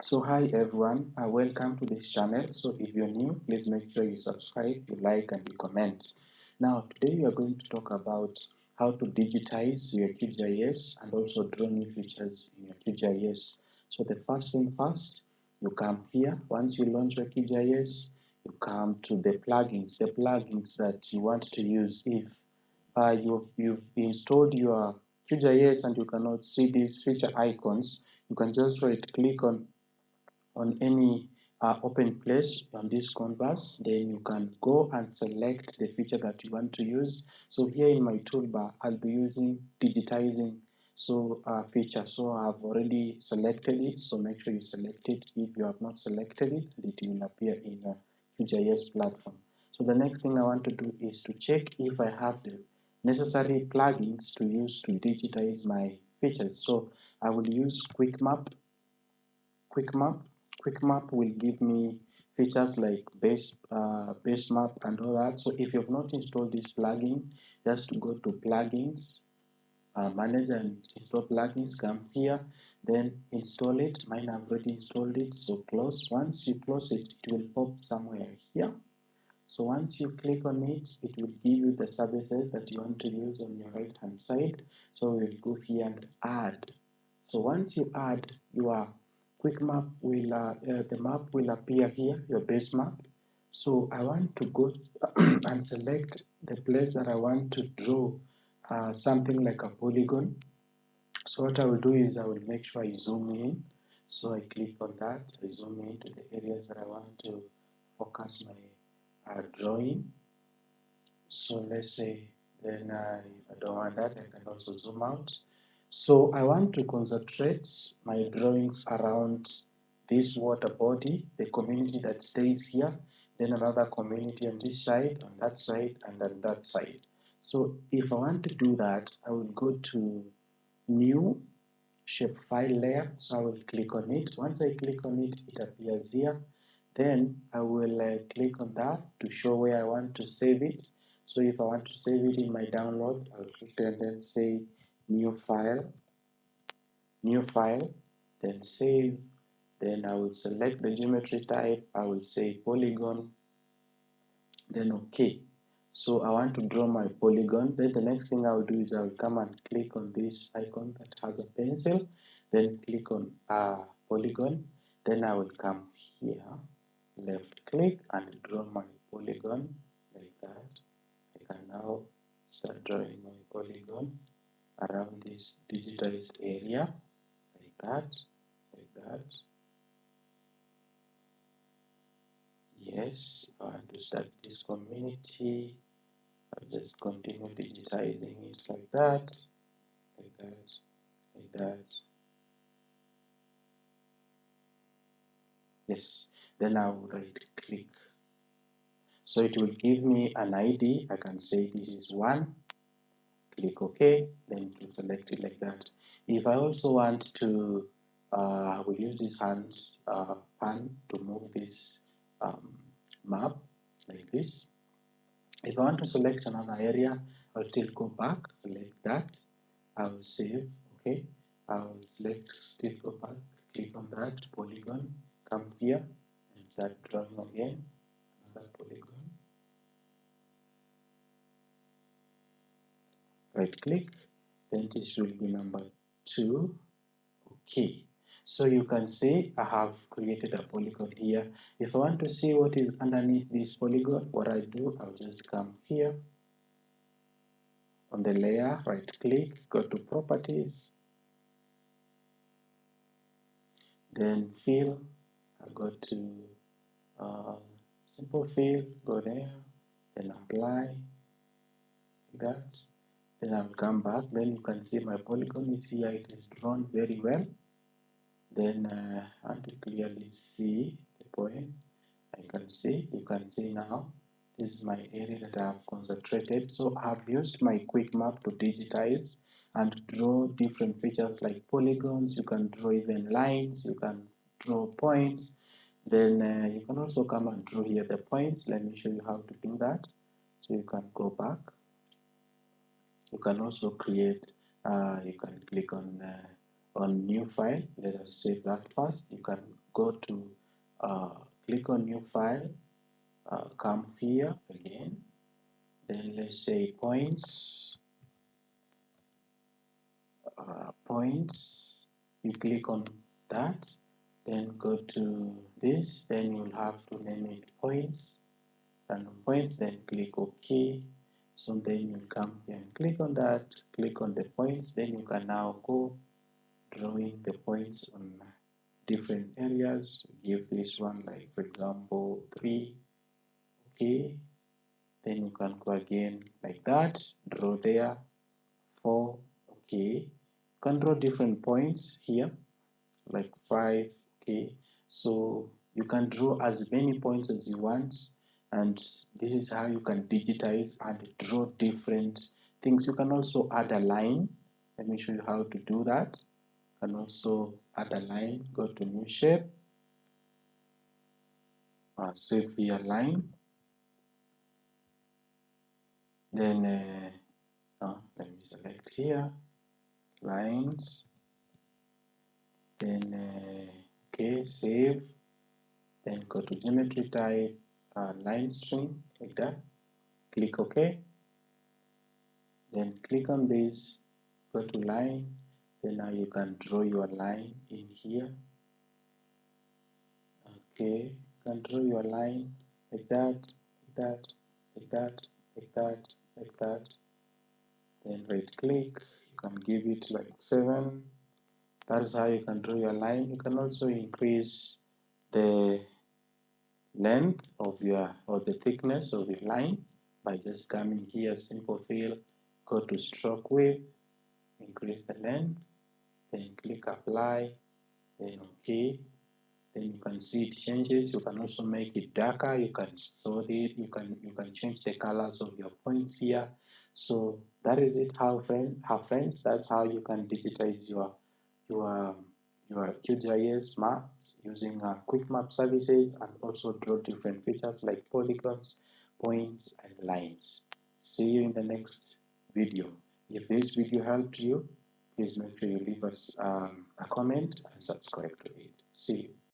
So hi everyone, welcome to this channel. So if you're new, please make sure you subscribe, you like and you comment. Now today we are going to talk about how to digitize your QGIS and also draw new features in your QGIS. So the first thing first, you come here. Once you launch your QGIS, you come to the plugins that you want to use. If you've installed your QGIS and you cannot see these feature icons, you can just right click on any open place on this canvas. Then you can go and select the feature that you want to use. So here in my toolbar I'll be using digitizing feature. So I've already selected it, so make sure you select it. If you have not selected it, it will appear in a QGIS platform. So the next thing I want to do is to check if I have the necessary plugins to use to digitize my features. So I will use quick map quick map will give me features like base map and all that. So if you've not installed this plugin, just go to plugins, manager and install plugins. Come here, then install it. Mine I've already installed it, so close. Once you close it, it will pop somewhere here. So once you click on it, it will give you the services that you want to use on your right hand side. So we'll go here and add. So once you add, your quick map will the map will appear here, your base map. So I want to go and select the place that I want to draw something like a polygon. So what I will do is I will make sure I zoom in. So I click on that, I zoom into the areas that I want to focus my drawing. So let's say then if I don't want that, I can also zoom out. So I want to concentrate my drawings around this water body, the community that stays here, then another community on this side, on that side, and on that side. So if I want to do that, I will go to new shapefile layer. So I will click on it. Once I click on it, it appears here. Then I will click on that to show where I want to save it. So if I want to save it in my download, I'll click and then say new file, then save. Then I will select the geometry type. I will say polygon, then OK. So I want to draw my polygon. Then the next thing I will do is I will come and click on this icon that has a pencil, then click on polygon. Then I will come here, left click and draw my polygon like that. I can now start drawing my polygon around this digitized area like that, like that. Yes, I want to start this community. I'll just continue digitizing it like that, like that, like that. Yes, then I will right click. So it will give me an ID. I can say this is one, click OK, then it will select it like that. If I also want to, I will use this pan to move this um, map like this. If I want to select another area, I'll still go back, select that, I'll save, okay, I'll select, still go back, click on that polygon, come here, and start drawing again, another polygon, right click, then this will be number 2, okay. So you can see I have created a polygon here. If I want to see what is underneath this polygon, what I do, I'll just come here, on the layer, right click, go to properties, then fill, I go to uh, simple fill, go there, then apply that, then I'll come back. Then you can see my polygon is here, it is drawn very well. Then I want to clearly see the point. You can see now this is my area that I have concentrated. So I've used my quick map to digitize and draw different features like polygons. You can draw even lines, you can draw points. Then you can also come and draw here the points. Let me show you how to do that. So you can go back. You can also create, you can click on new file. Let us save that first. You can go to click on new file, come here again, then let's say points, points, you click on that, then go to this, then you'll have to name it points, random points, then click OK. So then you come here and click on that, click on the points, then you can now go drawing the points on different areas. Give this one, like for example 3, okay, then you can go again like that, draw there 4, okay, you can draw different points here like 5, okay, so you can draw as many points as you want, and this is how you can digitize and draw different things. You can also add a line. Let me show you how to do that. You can also add a line, go to new shape, save here line, then let me select here lines, then okay, save, then go to geometry type, line string, like that, click OK, then click on this, go to line, then now you can draw your line in here. Okay, you can draw your line like that, like that, like that, like that, like that, then right click, you can give it like 7. That's how you can draw your line. You can also increase the length of your, or the thickness of the line by just coming here, simple fill, go to stroke width, increase the length, then click apply, then OK, then you can see it changes. You can also make it darker, you can sort it, you can change the colors of your points here. So that is it, how friends, that's how you can digitize your QGIS maps using quick map services, and also draw different features like polygons, points, and lines. See you in the next video. If this video helped you, please make sure you leave us a comment and subscribe to it. See you.